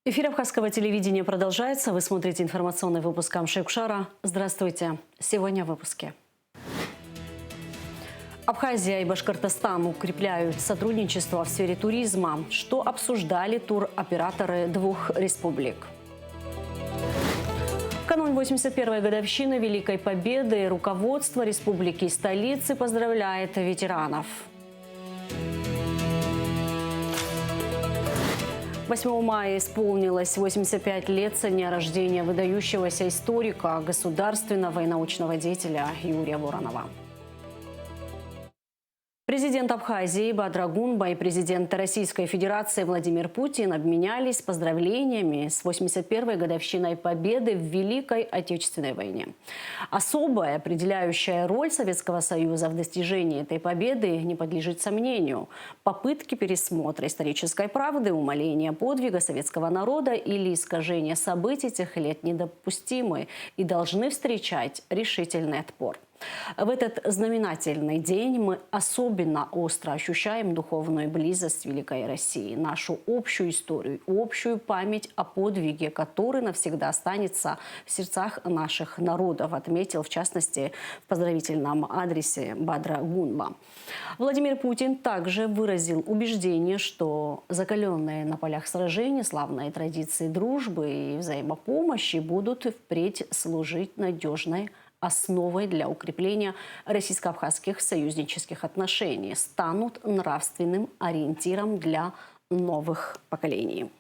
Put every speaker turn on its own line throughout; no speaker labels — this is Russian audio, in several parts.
Эфир Абхазского телевидения продолжается. Вы смотрите информационный выпуск Амшекшара. Здравствуйте. Сегодня в выпуске. Абхазия и Башкортостан укрепляют сотрудничество в сфере туризма. Что обсуждали туроператоры двух республик? В канун 81-й годовщины Великой Победы руководство республики и столицы поздравляет ветеранов. 8 мая исполнилось 85 лет со дня рождения выдающегося историка, государственного и научного деятеля Юрия Воронова. Президент Абхазии Бадра Гунба и президент Российской Федерации Владимир Путин обменялись поздравлениями с 81-й годовщиной Победы в Великой Отечественной войне. Особая определяющая роль Советского Союза в достижении этой победы не подлежит сомнению. Попытки пересмотра исторической правды, умаления подвига советского народа или искажения событий тех лет недопустимы и должны встречать решительный отпор. В этот знаменательный день мы особенно остро ощущаем духовную близость Великой России, нашу общую историю, общую память о подвиге, который навсегда останется в сердцах наших народов, отметил в частности в поздравительном адресе Бадра Гунба. Владимир Путин также выразил убеждение, что закаленные на полях сражений славные традиции дружбы и взаимопомощи будут впредь служить надежной основой для укрепления российско-абхазских союзнических отношений, станут нравственным ориентиром для новых поколений.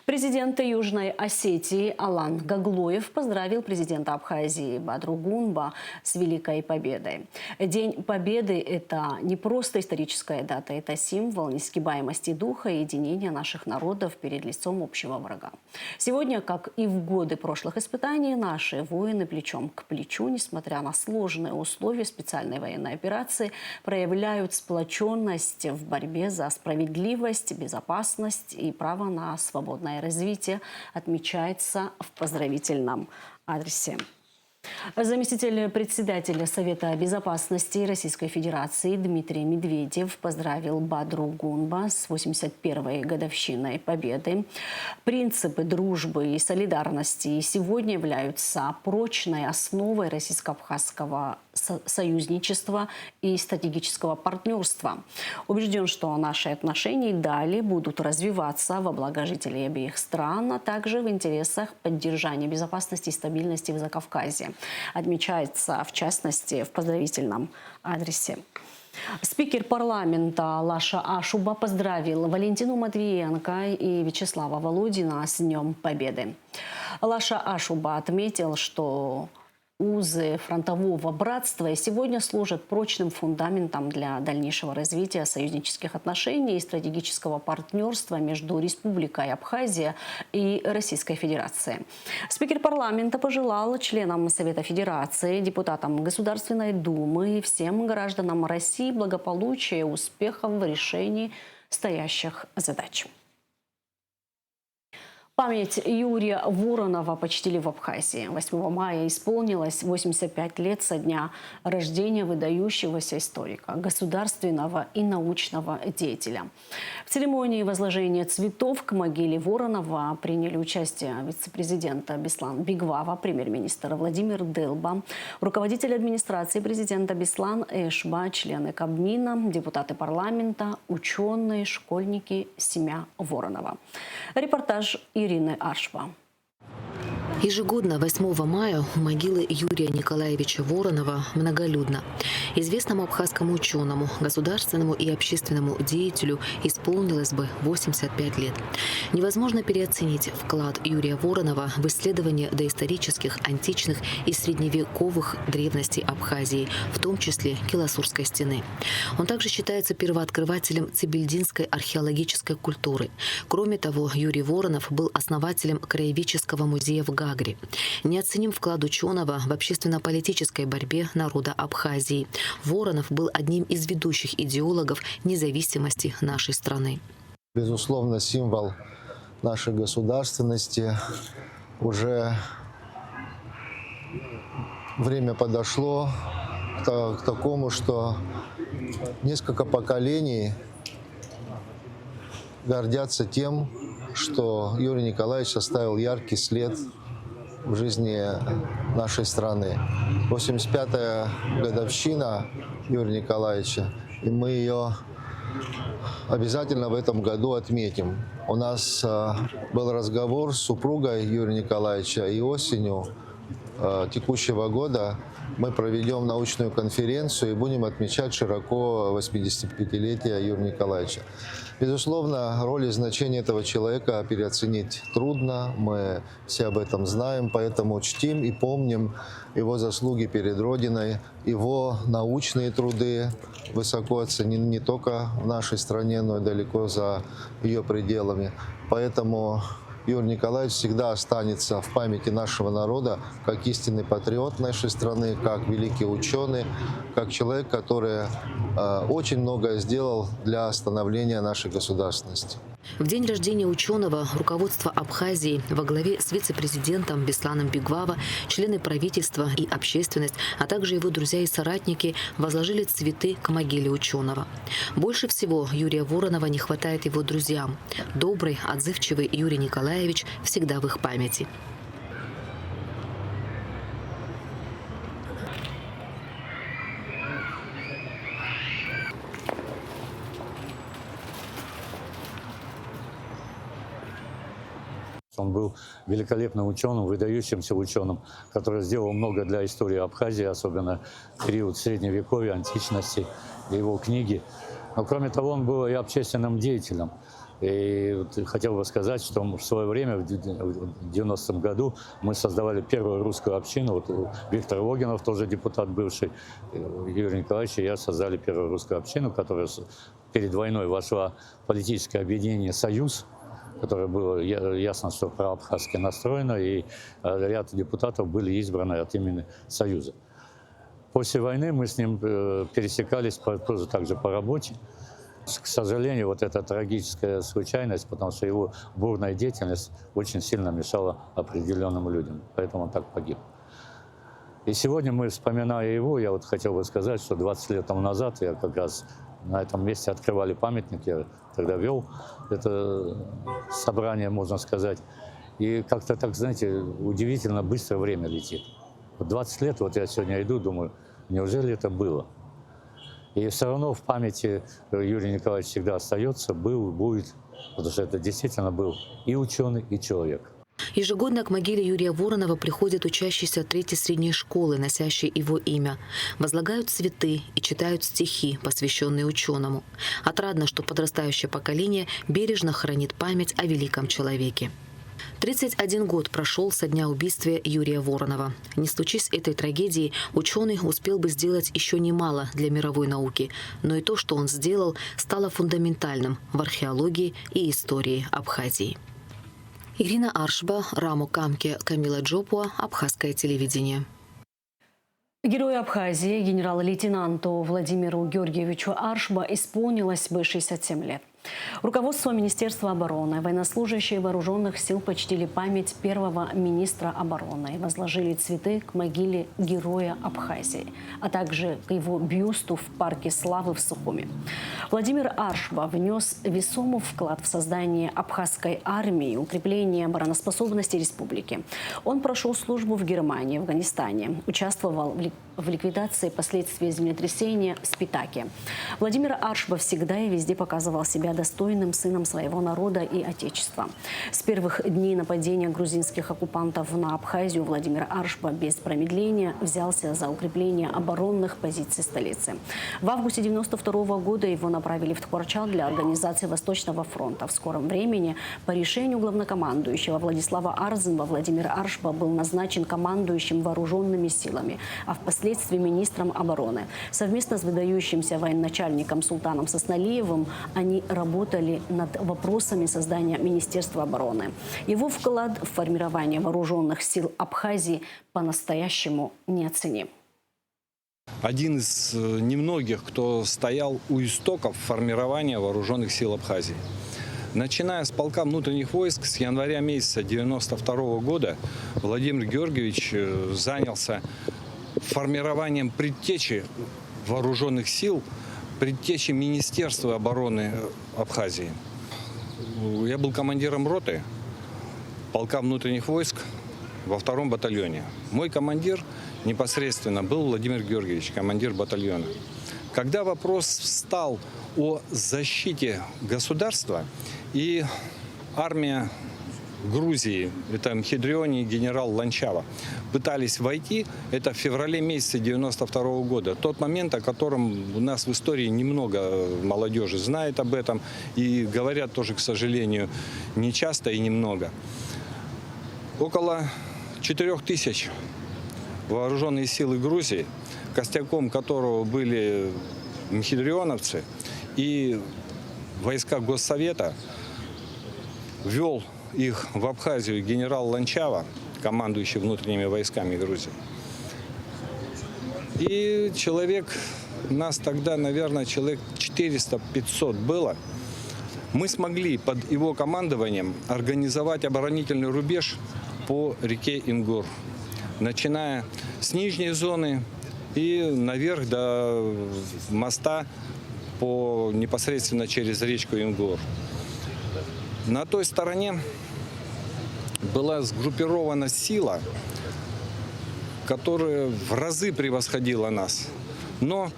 Президент Южной Осетии Алан Гаглоев поздравил президента Абхазии Бадру Гунба с Великой Победой. День Победы – это не просто историческая дата, это символ несгибаемости духа и единения наших народов перед лицом общего врага. Сегодня, как и в годы прошлых испытаний, наши воины плечом к плечу, несмотря на сложные условия специальной военной операции, проявляют сплоченность в борьбе за справедливость, безопасность и право на свободное развитие, отмечается в поздравительном адресе. Заместитель председателя Совета безопасности Российской Федерации Дмитрий Медведев поздравил Бадру Гунба с 81-й годовщиной Победы. Принципы дружбы и солидарности сегодня являются прочной основой российско-абхазского союзничества и стратегического партнерства. Убежден, что наши отношения и далее будут развиваться во благо жителей обеих стран, а также в интересах поддержания безопасности и стабильности в Закавказье. Отмечается, в частности, в поздравительном адресе. Спикер парламента Лаша Ашуба поздравил Валентину Матвиенко и Вячеслава Володина с Днем Победы. Лаша Ашуба отметил, что узы фронтового братства сегодня служат прочным фундаментом для дальнейшего развития союзнических отношений и стратегического партнерства между Республикой Абхазия и Российской Федерацией. Спикер парламента пожелал членам Совета Федерации, депутатам Государственной Думы и всем гражданам России благополучия и успехов в решении стоящих задач. Память Юрия Воронова почтили в Абхазии. 8 мая исполнилось 85 лет со дня рождения выдающегося историка, государственного и научного деятеля. В церемонии возложения цветов к могиле Воронова приняли участие вице-президент Беслан Бигвава, премьер-министр Владимир Делба, руководитель администрации президента Беслан Эшба, члены Кабмина, депутаты парламента, ученые, школьники, семья Воронова. Репортаж Ирины Аршва.
Ежегодно 8 мая у могилы Юрия Николаевича Воронова многолюдно. Известному абхазскому ученому, государственному и общественному деятелю исполнилось бы 85 лет. Невозможно переоценить вклад Юрия Воронова в исследование доисторических, античных и средневековых древностей Абхазии, в том числе Киласурской стены. Он также считается первооткрывателем цибельдинской археологической культуры. Кроме того, Юрий Воронов был основателем краеведческого музея в Гагре. Неоценим вклад ученого в общественно-политической борьбе народа Абхазии. Воронов был одним из ведущих идеологов независимости нашей страны.
Безусловно, символ нашей государственности. Уже время подошло к такому, что несколько поколений гордятся тем, что Юрий Николаевич оставил яркий след в жизни нашей страны. 85-я годовщина Юрия Николаевича, и мы ее обязательно в этом году отметим. У нас был разговор с супругой Юрия Николаевича, и осенью текущего года мы проведем научную конференцию и будем отмечать широко 85-летие Юрия Николаевича. Безусловно, роль и значение этого человека переоценить трудно, мы все об этом знаем, поэтому чтим и помним его заслуги перед Родиной, его научные труды высоко оценены не только в нашей стране, но и далеко за ее пределами. Поэтому Юрий Николаевич всегда останется в памяти нашего народа как истинный патриот нашей страны, как великий ученый, как человек, который очень многое сделал для становления нашей государственности.
В день рождения ученого руководство Абхазии во главе с вице-президентом Бесланом Бигвава, члены правительства и общественность, а также его друзья и соратники возложили цветы к могиле ученого. Больше всего Юрия Воронова не хватает его друзьям. Добрый, отзывчивый Юрий Николаевич всегда в их памяти.
Он был великолепным ученым, выдающимся ученым, который сделал много для истории Абхазии, особенно в период Средневековья, античности, его книги. Но кроме того, он был и общественным деятелем. И хотел бы сказать, что в свое время, в 90-м году, мы создавали первую русскую общину. Вот Виктор Логинов, тоже депутат бывший, Юрий Николаевич и я создали первую русскую общину, которая перед войной вошла в политическое объединение «Союз», которое было ясно, что проабхазски настроено, и ряд депутатов были избраны от имени Союза. После войны мы с ним пересекались тоже также по работе. К сожалению, вот эта трагическая случайность, потому что его бурная деятельность очень сильно мешала определенным людям, поэтому он так погиб. И сегодня мы, вспоминая его, я вот хотел бы сказать, что 20 лет тому назад я как раз на этом месте открывали памятник, я тогда вел это собрание, можно сказать. И как-то так, знаете, удивительно быстро время летит. 20 лет, вот я сегодня иду, думаю, неужели это было? И все равно в памяти Юрий Николаевич всегда остается, был, будет, потому что это действительно был и ученый, и человек.
Ежегодно к могиле Юрия Воронова приходят учащиеся третьей средней школы, носящие его имя. Возлагают цветы и читают стихи, посвященные ученому. Отрадно, что подрастающее поколение бережно хранит память о великом человеке. 31 год прошел со дня убийства Юрия Воронова. Не случись этой трагедии, ученый успел бы сделать еще немало для мировой науки. Но и то, что он сделал, стало фундаментальным в археологии и истории Абхазии. Ирина Аршба, Рамо Камке, Камила Джопуа, Абхазское телевидение.
Герою Абхазии, генерал-лейтенанту Владимиру Георгиевичу Аршба исполнилось бы 67 лет. Руководство Министерства обороны, военнослужащие вооруженных сил почтили память первого министра обороны и возложили цветы к могиле героя Абхазии, а также к его бюсту в парке Славы в Сухуми. Владимир Аршба внес весомый вклад в создание абхазской армии и укрепление обороноспособности республики. Он прошел службу в Германии, Афганистане, участвовал в ликвидации последствий землетрясения в Спитаке. Владимир Аршба всегда и везде показывал себя достойным сыном своего народа и отечества. С первых дней нападения грузинских оккупантов на Абхазию Владимир Аршба без промедления взялся за укрепление оборонных позиций столицы. В августе 1992 года его направили в Тхорчал для организации Восточного фронта. В скором времени по решению главнокомандующего Владислава Арзенова Владимир Аршба был назначен командующим вооруженными силами, а впоследствии министром обороны. Совместно с выдающимся военачальником Султаном Сосналиевым они работали над вопросами создания Министерства обороны. Его вклад в формирование вооруженных сил Абхазии по-настоящему неоценим.
Один из немногих, кто стоял у истоков формирования вооруженных сил Абхазии. Начиная с полка внутренних войск с января месяца 1992 года Владимир Георгиевич занялся формированием предтечи вооруженных сил, предтечи Министерства обороны Абхазии. я был командиром роты полка внутренних войск во 2-м батальоне. Мой командир непосредственно был Владимир Георгиевич, командир батальона. Когда вопрос встал о защите государства, и армия Грузии, это Мхидриони и генерал Ланчава, пытались войти, это в феврале месяце 92 года. Тот момент, о котором у нас в истории немного молодежи знает об этом и говорят тоже, к сожалению, нечасто и немного. Около 4000 вооруженные силы Грузии, костяком которого были мхидрионовцы и войска Госсовета, вел их в Абхазию генерал Ланчава, командующий внутренними войсками Грузии. И нас тогда, наверное, человек 400-500 было. Мы смогли под его командованием организовать оборонительный рубеж по реке Ингур, начиная с нижней зоны и наверх до моста непосредственно через речку Ингур. На той стороне была сгруппирована сила, которая в разы превосходила нас. Но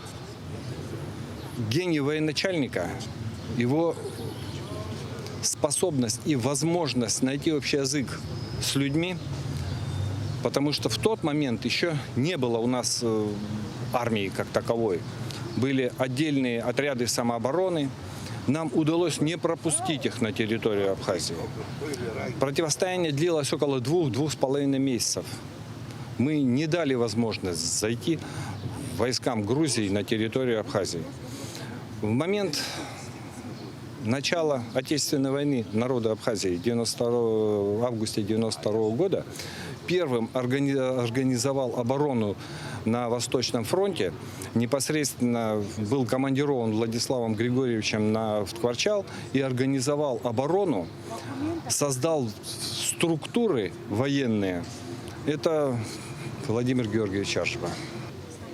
гений военачальника, его способность и возможность найти общий язык с людьми, потому что в тот момент еще не было у нас армии как таковой. Были отдельные отряды самообороны. Нам удалось не пропустить их на территорию Абхазии. Противостояние длилось около 2-2,5 месяцев. Мы не дали возможность зайти войскам Грузии на территорию Абхазии. В момент начала Отечественной войны народа Абхазии в августе 1992 года первым организовал оборону на Восточном фронте. Непосредственно был командирован Владиславом Григорьевичем в Ткварчал и организовал оборону, создал структуры военные. Это Владимир Георгиевич Ашба.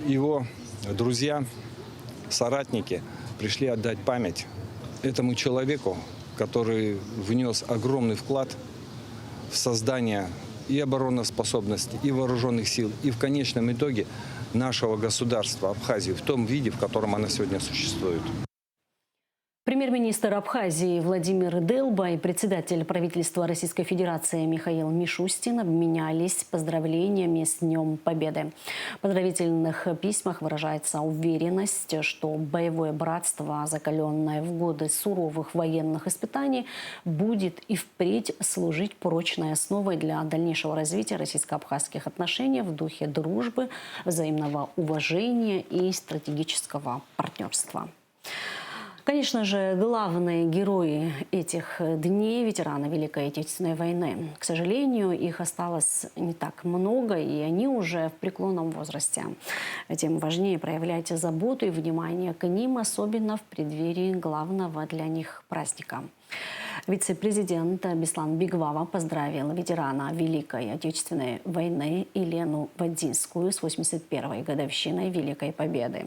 Его друзья, соратники пришли отдать память этому человеку, который внес огромный вклад в создание и обороноспособности, и вооруженных сил, и в конечном итоге нашего государства Абхазии в том виде, в котором она сегодня существует.
Премьер-министр Абхазии Владимир Делба и председатель правительства Российской Федерации Михаил Мишустин обменялись поздравлениями с Днем Победы. В поздравительных письмах выражается уверенность, что боевое братство, закаленное в годы суровых военных испытаний, будет и впредь служить прочной основой для дальнейшего развития российско-абхазских отношений в духе дружбы, взаимного уважения и стратегического партнерства. Конечно же, главные герои этих дней – ветераны Великой Отечественной войны. К сожалению, их осталось не так много, и они уже в преклонном возрасте. Тем важнее проявлять заботу и внимание к ним, особенно в преддверии главного для них праздника. Вице-президент Беслан Бигвава поздравил ветерана Великой Отечественной войны Елену Вадзинскую с 81-й годовщиной Великой Победы.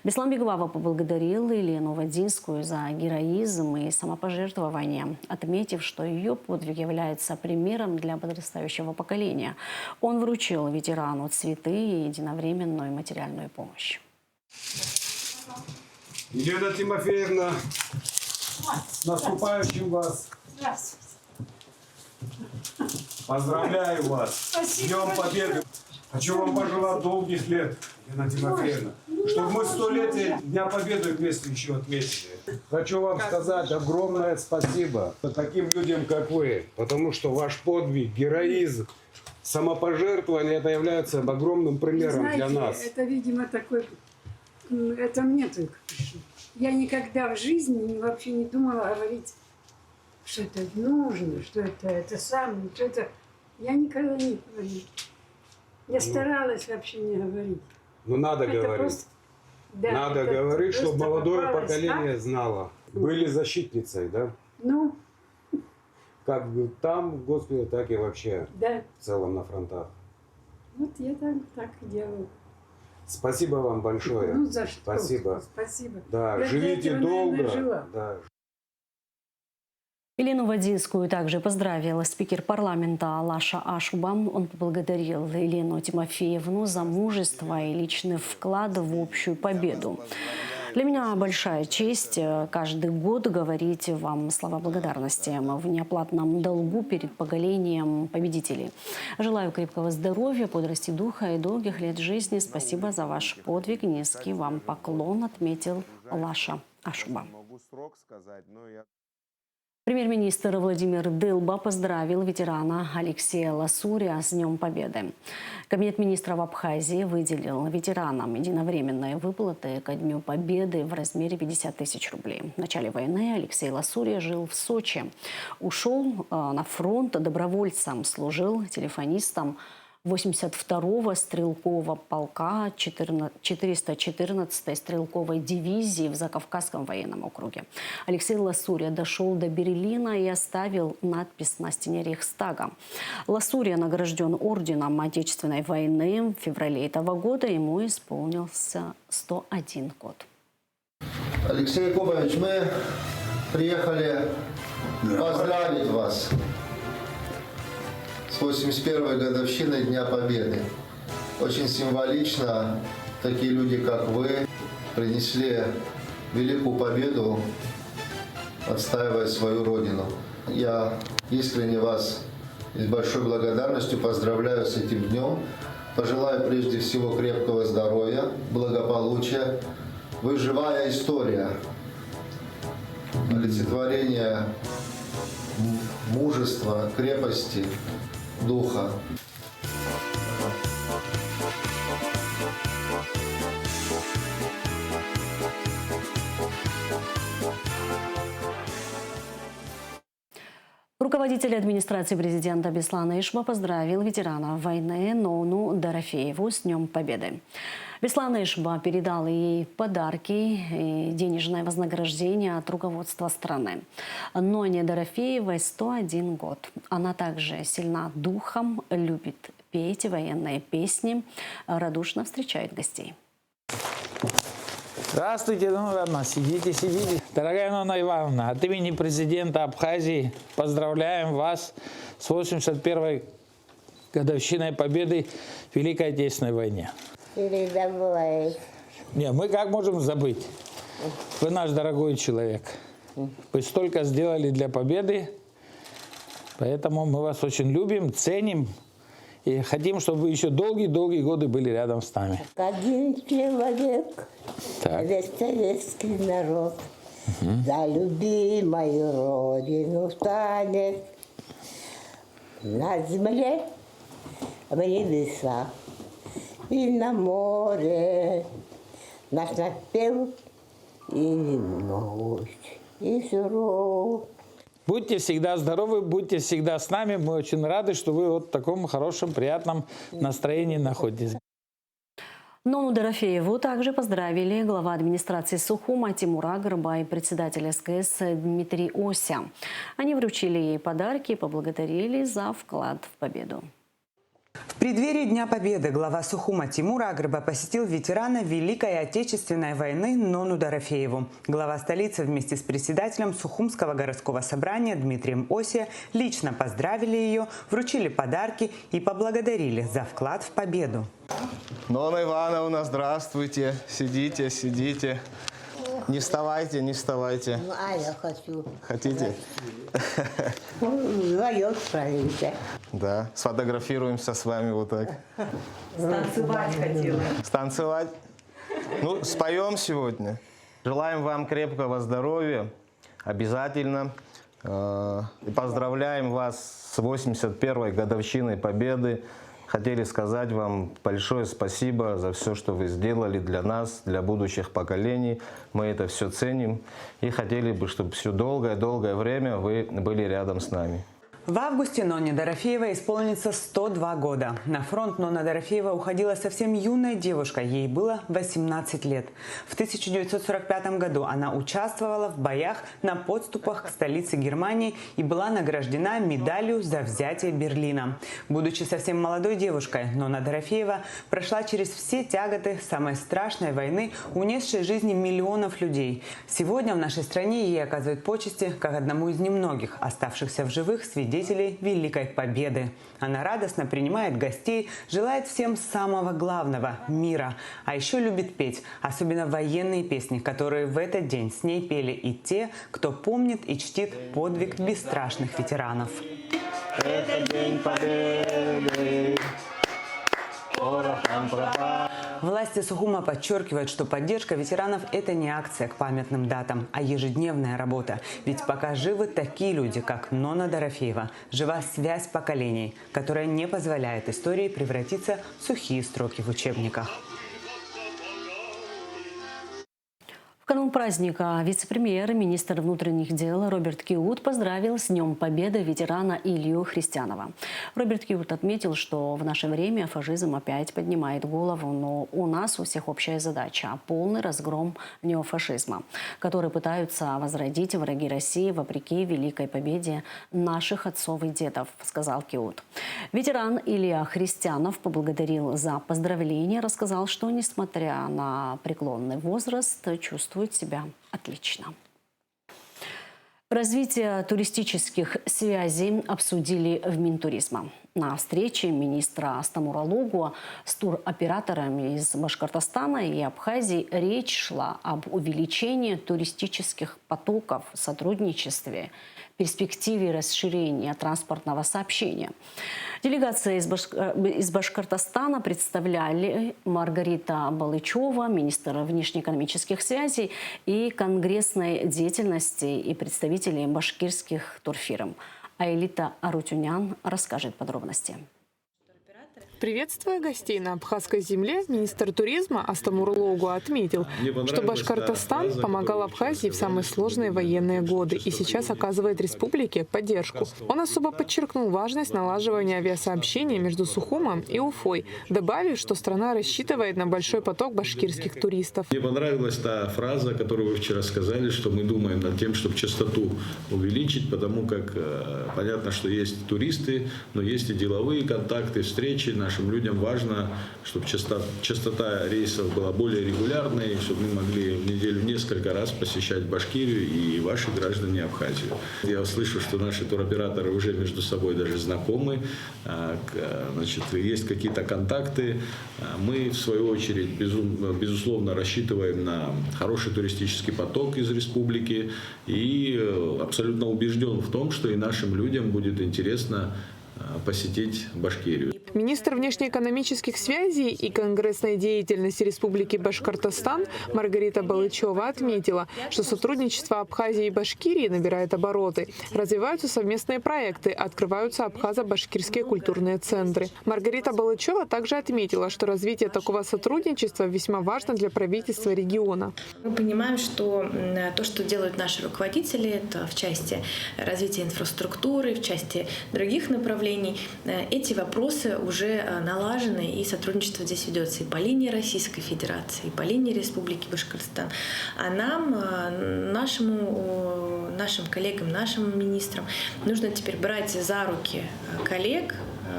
Беслан Бигвава поблагодарил Елену Вадзинскую за героизм и самопожертвование, отметив, что ее подвиг является примером для подрастающего поколения. Он вручил ветерану цветы и единовременную материальную помощь.
Елена Тимофеевна, с наступающим вас!
Здравствуйте.
Поздравляю вас! С Днем Победы! Хочу вам пожелать долгих лет, Елена Тимофеевна, чтобы мы 100-летие Дня Победы вместе еще отметили. Хочу вам сказать огромное спасибо таким людям, как вы, потому что ваш подвиг, героизм, самопожертвование, это является огромным примером для нас.
Это, видимо, такой... Это мне только пришло. Я никогда в жизни вообще не думала говорить, что это нужно, что это самое, что это... Я никогда не говорила. Я старалась вообще не говорить.
Ну, надо
Это
говорить.
просто... Да,
надо
это
говорить, чтобы
просто
молодое
попалось,
поколение
да?
знало. Были защитницей, да?
Ну,
Как там в госпитале, так и вообще
да.
в целом на фронтах.
Вот я так и делаю.
Спасибо вам большое.
Ну, за что?
Спасибо.
Спасибо.
Да,
Я для
живите
этого,
долго.
наверное, жила.
Да,
Елену Вадинскую также поздравил спикер парламента Лаша Ашуба. Он поблагодарил Елену Тимофеевну за мужество и личный вклад в общую победу. Для меня большая честь каждый год говорить вам слова благодарности в неоплатном долгу перед поколением победителей. Желаю крепкого здоровья, бодрости духа и долгих лет жизни. Спасибо за ваш подвиг. Низкий вам поклон, отметил Лаша Ашуба. Премьер-министр Владимир Дылба поздравил ветерана Алексея Ласурия с Днем Победы. Кабинет министров Абхазии выделил ветеранам единовременные выплаты ко Дню Победы в размере 50 тысяч рублей. В начале войны Алексей Ласурия жил в Сочи. Ушел на фронт добровольцем, служил телефонистом 82-го стрелкового полка 414-й стрелковой дивизии в Закавказском военном округе. Алексей Ласурия дошел до Берлина и оставил надпись на стене Рейхстага. Ласурия награжден орденом Отечественной войны. В феврале этого года ему исполнился 101 год.
Алексей Якубович, мы приехали поздравить вас с 81-й годовщиной Дня Победы. Очень символично, такие люди, как вы, принесли великую победу, отстаивая свою родину. Я искренне вас с большой благодарностью поздравляю с этим днем. Пожелаю прежде всего крепкого здоровья, благополучия. Вы живая история, олицетворение мужества, крепости, духа.
Руководитель администрации президента Беслана Ишба поздравил ветерана войны Нону Дорофееву с Днем Победы. Беслан Ишба передал ей подарки и денежное вознаграждение от руководства страны. Ноне Дорофеевой 101 год. Она также сильна духом, любит петь военные песни, радушно встречает гостей.
Здравствуйте, ну ладно, сидите. Дорогая Нонна Ивановна, от имени президента Абхазии поздравляем вас с 81-й годовщиной победы в Великой Отечественной войне. Не, мы как можем забыть? Вы наш дорогой человек. Вы столько сделали для победы, поэтому мы вас очень любим, ценим и хотим, чтобы вы еще долгие-долгие годы были рядом с нами.
Один человек, весь советский народ, за любимую родину встанет на земле, в небесах и на море. Наш напев и немощь, и суров.
Будьте всегда здоровы, будьте всегда с нами. Мы очень рады, что вы вот в таком хорошем, приятном настроении находитесь.
Нону Дорофееву также поздравили глава администрации Сухума Тимур Агрба и председатель СКС Дмитрий Ося. Они вручили ей подарки и поблагодарили за вклад в победу.
В преддверии Дня Победы глава Сухума Тимур Агрба посетил ветерана Великой Отечественной войны Нону Дорофееву. Глава столицы вместе с председателем Сухумского городского собрания Дмитрием Ося лично поздравили ее, вручили подарки и поблагодарили за вклад в победу.
Нонна Ивановна, здравствуйте. Сидите. Не вставайте.
А я хочу.
Хотите?
Вдвоем справимся.
Да, сфотографируемся с вами вот так.
Станцевать хотела.
Станцевать? Ну, споем сегодня. Желаем вам крепкого здоровья, обязательно. И поздравляем вас с 81-й годовщиной Победы. Хотели сказать вам большое спасибо за все, что вы сделали для нас, для будущих поколений. Мы это все ценим и хотели бы, чтобы все долгое время вы были рядом с нами.
В августе Ноне Дорофеевой исполнится 102 года. На фронт Нона Дорофеева уходила совсем юная девушка, ей было 18 лет. В 1945 году она участвовала в боях на подступах к столице Германии и была награждена медалью за взятие Берлина. Будучи совсем молодой девушкой, Нона Дорофеева прошла через все тяготы самой страшной войны, унесшей жизни миллионов людей. Сегодня в нашей стране ей оказывают почести как одному из немногих оставшихся в живых свидетелей Великой Победы. Она радостно принимает гостей, желает всем самого главного – мира. А еще любит петь, особенно военные песни, которые в этот день с ней пели и те, кто помнит и чтит подвиг бесстрашных ветеранов. Это день победы. Власти Сухума подчеркивают, что поддержка ветеранов – это не акция к памятным датам, а ежедневная работа. Ведь пока живы такие люди, как Нона Дорофеева, жива связь поколений, которая не позволяет истории превратиться в сухие строки в учебниках.
В канун праздника вице-премьер и министр внутренних дел Роберт Киут поздравил с Днем Победы ветерана Илью Христианова. Роберт Киут отметил, что в наше время фашизм опять поднимает голову, но у нас у всех общая задача – полный разгром неофашизма, который пытаются возродить враги России вопреки великой победе наших отцов и дедов, сказал Киут. Ветеран Илья Христианов поблагодарил за поздравления, рассказал, что, несмотря на преклонный возраст, чувствует себя отлично. Развитие туристических связей обсудили в Минтуризма. На встрече министра Астамуралогу с туроператорами из Башкортостана и Абхазии речь шла об увеличении туристических потоков, сотрудничестве, перспективе расширения транспортного сообщения. Делегация из Башкортостана представляли Маргарита Балычева, министр внешнеэкономических связей и конгрессной деятельности и представители башкирских турфирм. Аэлита Арутюнян расскажет подробности.
Приветствуя гостей на абхазской земле, министр туризма Астамуралогу отметил, что Башкортостан помогал Абхазии в самые сложные военные годы и сейчас оказывает республике поддержку. Он особо подчеркнул важность налаживания авиасообщения между Сухумом и Уфой, добавив, что страна рассчитывает на большой поток башкирских туристов.
Мне понравилась та фраза, которую вы вчера сказали, что мы думаем над тем, чтобы частоту увеличить, потому как понятно, что есть туристы, но есть и деловые контакты, встречи. Нашим людям важно, чтобы частота рейсов была более регулярной, чтобы мы могли в неделю несколько раз посещать Башкирию и ваши граждане Абхазию. Я слышу, что наши туроператоры уже между собой даже знакомы, значит, есть какие-то контакты. Мы, в свою очередь, безусловно, рассчитываем на хороший туристический поток из республики и абсолютно убежден в том, что и нашим людям будет интересно посетить Башкирию.
Министр внешнеэкономических связей и конгрессной деятельности Республики Башкортостан Маргарита Балычева отметила, что сотрудничество Абхазии и Башкирии набирает обороты. Развиваются совместные проекты, открываются абхазо-башкирские культурные центры. Маргарита Балычева также отметила, что развитие такого сотрудничества весьма важно для правительства региона.
Мы понимаем, что то, что делают наши руководители, это в части развития инфраструктуры, в части других направлений, эти вопросы уже налажены, и сотрудничество здесь ведется и по линии Российской Федерации, и по линии Республики Башкортостан. А нам, нашим коллегам, нашим министрам нужно теперь брать за руки коллег,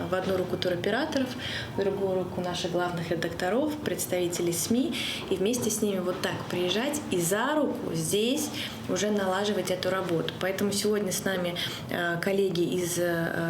в одну руку туроператоров, в другую руку наших главных редакторов, представителей СМИ, и вместе с ними вот так приезжать и за руку здесь уже налаживать эту работу. Поэтому сегодня с нами коллеги из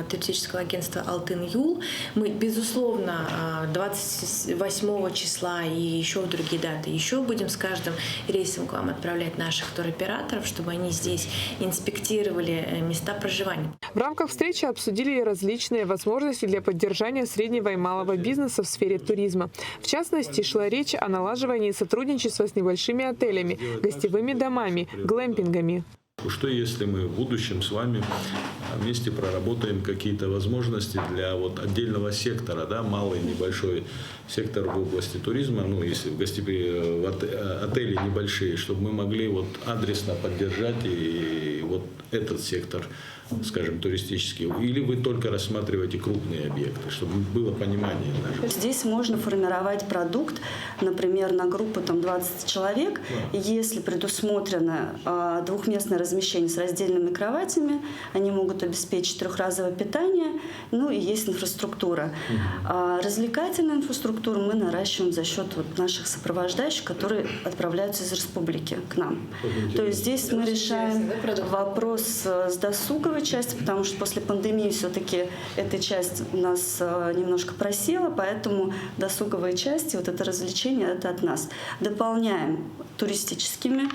туристического агентства «Алтын-Юл». Мы, безусловно, 28 числа и еще в другие даты еще будем с каждым рейсом к вам отправлять наших туроператоров, чтобы они здесь инспектировали места проживания.
В рамках встречи обсудили различные возможности для поддержания среднего и малого бизнеса в сфере туризма. В частности, шла речь о налаживании сотрудничества с небольшими отелями, гостевыми домами, глэмпингами.
Что если мы в будущем с вами вместе проработаем какие-то возможности для вот отдельного сектора, да, малый небольшой сектор в области туризма, ну если отели небольшие, чтобы мы могли вот адресно поддержать и вот этот сектор, скажем, туристический, или вы только рассматриваете крупные объекты, чтобы было понимание даже?
Здесь можно формировать продукт, например, на группу 20 человек. Если предусмотрено двухместное размещение с раздельными кроватями, они могут обеспечить трехразовое питание, ну и есть инфраструктура. Развлекательную инфраструктуру мы наращиваем за счет наших сопровождающих, которые отправляются из республики к нам. То есть здесь мы решаем вопрос с досуговой части, потому что после пандемии все-таки эта часть у нас немножко просела, поэтому досуговые части, вот это развлечение, это от нас. Дополняем туристическими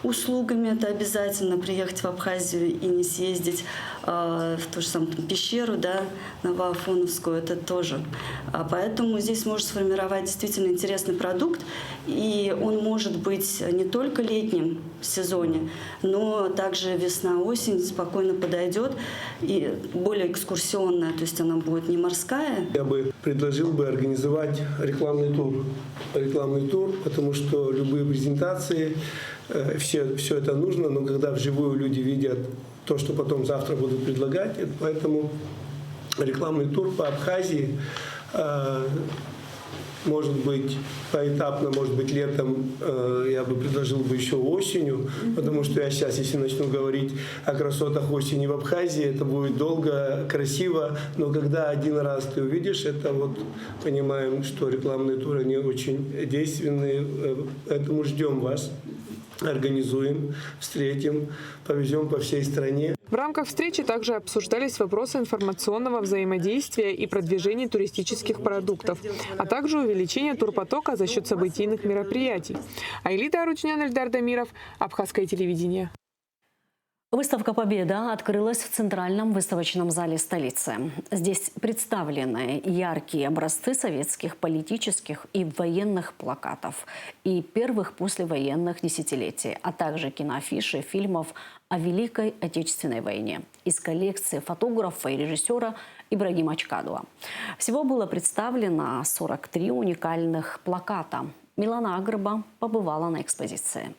услугами. Это обязательно приехать в Абхазию и не съездить в ту же самую пещеру, да, Новоафоновскую, это тоже. Поэтому здесь можно сформировать действительно интересный продукт, и он может быть не только летним в сезоне, но также весна-осень спокойно подойдет, и более экскурсионная, то есть она будет не морская.
Я бы предложил организовать рекламный тур, потому что любые презентации, все это нужно, но когда вживую люди видят то, что потом завтра будут предлагать, поэтому рекламный тур по Абхазии может быть поэтапно, может быть летом, я бы предложил еще осенью, потому что я сейчас, если начну говорить о красотах осени в Абхазии, это будет долго, красиво, но когда один раз ты увидишь, это вот понимаем, что рекламные туры, они очень действенные, поэтому ждем вас. Организуем, встретим, повезем по всей стране.
В рамках встречи также обсуждались вопросы информационного взаимодействия и продвижения туристических продуктов, а также увеличения турпотока за счет событийных мероприятий. Айлита Арутюнян, Эльдар Дамиров, Абхазское телевидение.
Выставка «Победа» открылась в центральном выставочном зале столицы. Здесь представлены яркие образцы советских политических и военных плакатов и первых послевоенных десятилетий, а также киноафиши фильмов о Великой Отечественной войне из коллекции фотографа и режиссера Ибрагима Чкадова. Всего было представлено 43 уникальных плаката. Милана Агрба побывала на экспозиции.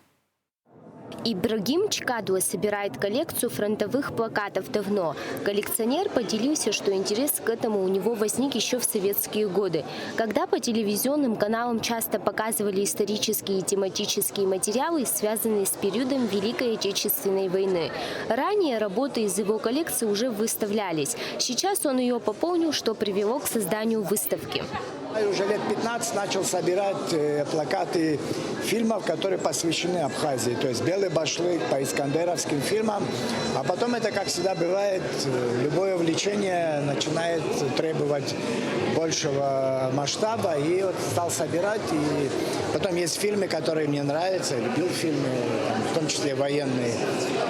Ибрагим Чкадова собирает коллекцию фронтовых плакатов давно. Коллекционер поделился, что интерес к этому у него возник еще в советские годы, когда по телевизионным каналам часто показывали исторические и тематические материалы, связанные с периодом Великой Отечественной войны. Ранее работы из его коллекции уже выставлялись. Сейчас он ее пополнил, что привело к созданию выставки.
Я уже лет 15 начал собирать плакаты фильмов, которые посвящены Абхазии. То есть «Белый башлык» по искандеровским фильмам. А потом это, как всегда бывает, любое увлечение начинает требовать большего масштаба. И вот стал собирать. И потом есть фильмы, которые мне нравятся. Я любил фильмы, в том числе военные.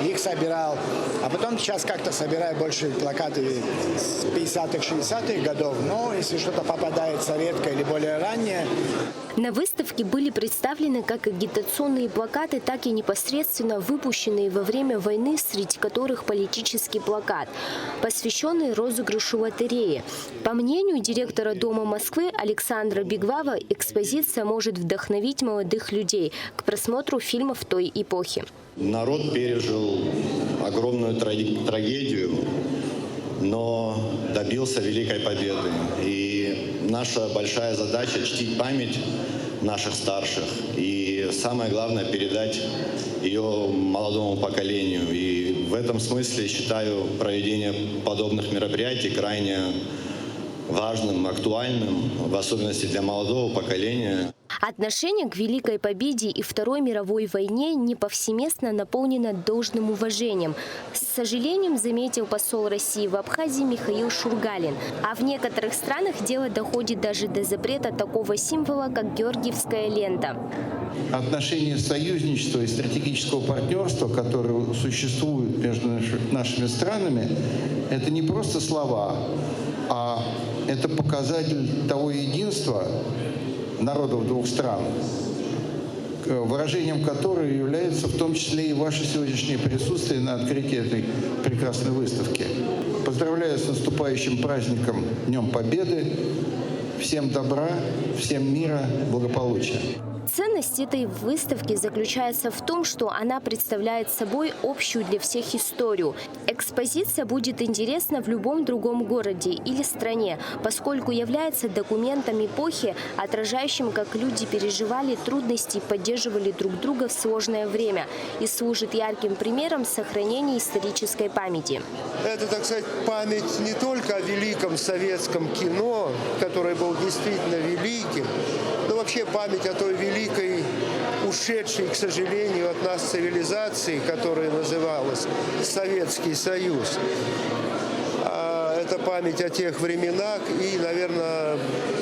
Их собирал. А потом сейчас как-то собираю больше плакаты с 50-х, 60-х годов. Но если что-то попадается редко или более ранее.
На выставке были представлены как агитационные плакаты, так и непосредственно выпущенные во время войны, среди которых политический плакат, посвященный розыгрышу лотереи. По мнению директора Дома Москвы Александра Бигвава, экспозиция может вдохновить молодых людей к просмотру фильмов той эпохи.
Народ пережил огромную трагедию, но добился великой победы. И наша большая задача – чтить память наших старших. И самое главное – передать ее молодому поколению. И в этом смысле считаю проведение подобных мероприятий крайне важным, актуальным, в особенности для молодого поколения.
Отношение к Великой Победе и Второй мировой войне не повсеместно наполнено должным уважением. С сожалением заметил посол России в Абхазии Михаил Шургалин. А в некоторых странах дело доходит даже до запрета такого символа, как Георгиевская лента.
Отношения союзничества и стратегического партнерства, которые существуют между нашими странами, это не просто слова, а это показатель того единства народов двух стран, выражением которой является в том числе и ваше сегодняшнее присутствие на открытии этой прекрасной выставки. Поздравляю с наступающим праздником Днем Победы. Всем добра, всем мира, благополучия.
Ценность этой выставки заключается в том, что она представляет собой общую для всех историю. Экспозиция будет интересна в любом другом городе или стране, поскольку является документом эпохи, отражающим, как люди переживали трудности и поддерживали друг друга в сложное время, и служит ярким примером сохранения исторической памяти.
Это, так сказать, память не только о великом советском кино, которое было действительно великим, но вообще память о той великой, ушедшей, к сожалению, от нас цивилизации, которая называлась Советский Союз. Это память о тех временах и, наверное,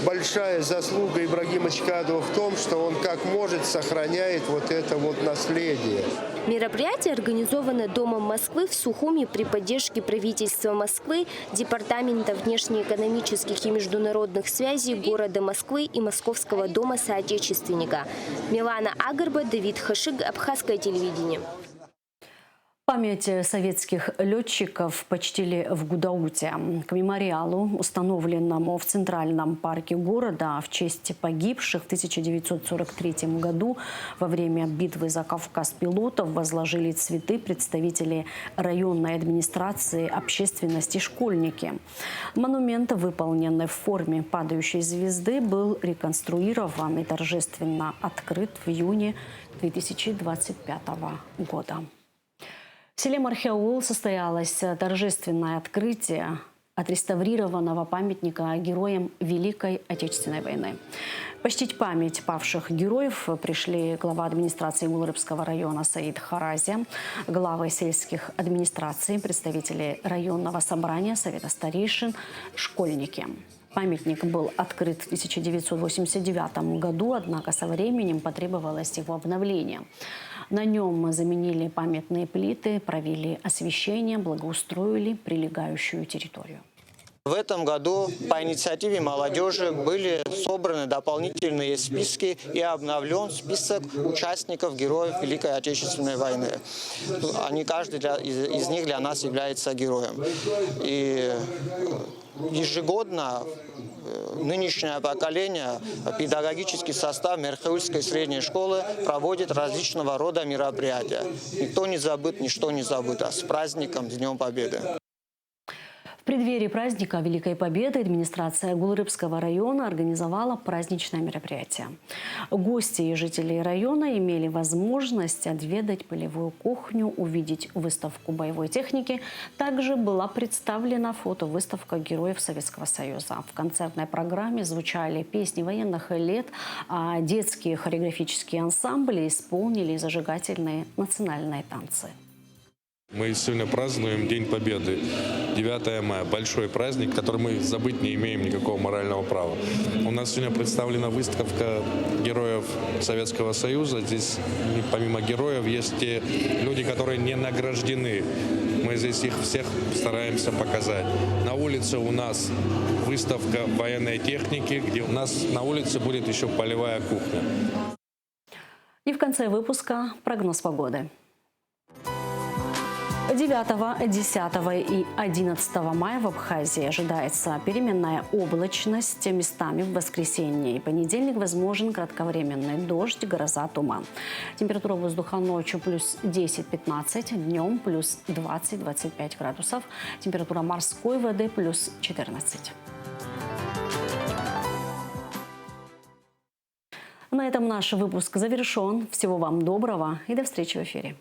большая заслуга Ибрагима Чикадова в том, что он как может сохраняет вот это вот наследие.
Мероприятие организовано Домом Москвы в Сухуми при поддержке правительства Москвы, Департамента внешнеэкономических и международных связей города Москвы и Московского дома соотечественника. Милана Агарба, Давид Хашиг, Абхазское телевидение.
Память советских летчиков почтили в Гудауте. К мемориалу, установленному в Центральном парке города в честь погибших в 1943 году во время битвы за Кавказ пилотов, возложили цветы представители районной администрации, общественности, школьники. Монумент, выполненный в форме падающей звезды, был реконструирован и торжественно открыт в июне 2025 года. В селе Мархяул состоялось торжественное открытие отреставрированного памятника героям Великой Отечественной войны. Почтить память павших героев пришли глава администрации Гулрыбского района Саид Харази, главы сельских администраций, представители районного собрания, совета старейшин, школьники. Памятник был открыт в 1989 году, однако со временем потребовалось его обновление. На нем заменили памятные плиты, провели освещение, благоустроили прилегающую территорию.
В этом году по инициативе молодежи были собраны дополнительные списки и обновлен список участников героев Великой Отечественной войны. Каждый из них для нас является героем. И ежегодно нынешнее поколение, педагогический состав Мерхаульской средней школы проводит различного рода мероприятия. Никто не забыт, ничто не забыто. С праздником, с Днем Победы!
В преддверии праздника Великой Победы администрация Гулрыбского района организовала праздничное мероприятие. Гости и жители района имели возможность отведать полевую кухню, увидеть выставку боевой техники. Также была представлена фотовыставка героев Советского Союза. В концертной программе звучали песни военных лет, а детские хореографические ансамбли исполнили зажигательные национальные танцы.
Мы сегодня празднуем День Победы, 9 мая, большой праздник, который мы забыть не имеем никакого морального права. У нас сегодня представлена выставка героев Советского Союза. Здесь помимо героев есть те люди, которые не награждены. Мы здесь их всех стараемся показать. На улице у нас выставка военной техники, где у нас на улице будет еще полевая кухня.
И в конце выпуска прогноз погоды. 9, 10 и 11 мая в Абхазии ожидается переменная облачность. Местами в воскресенье и понедельник возможен кратковременный дождь, гроза, туман. Температура воздуха ночью плюс 10-15, днем плюс 20-25 градусов. Температура морской воды плюс 14. На этом наш выпуск завершен. Всего вам доброго и до встречи в эфире.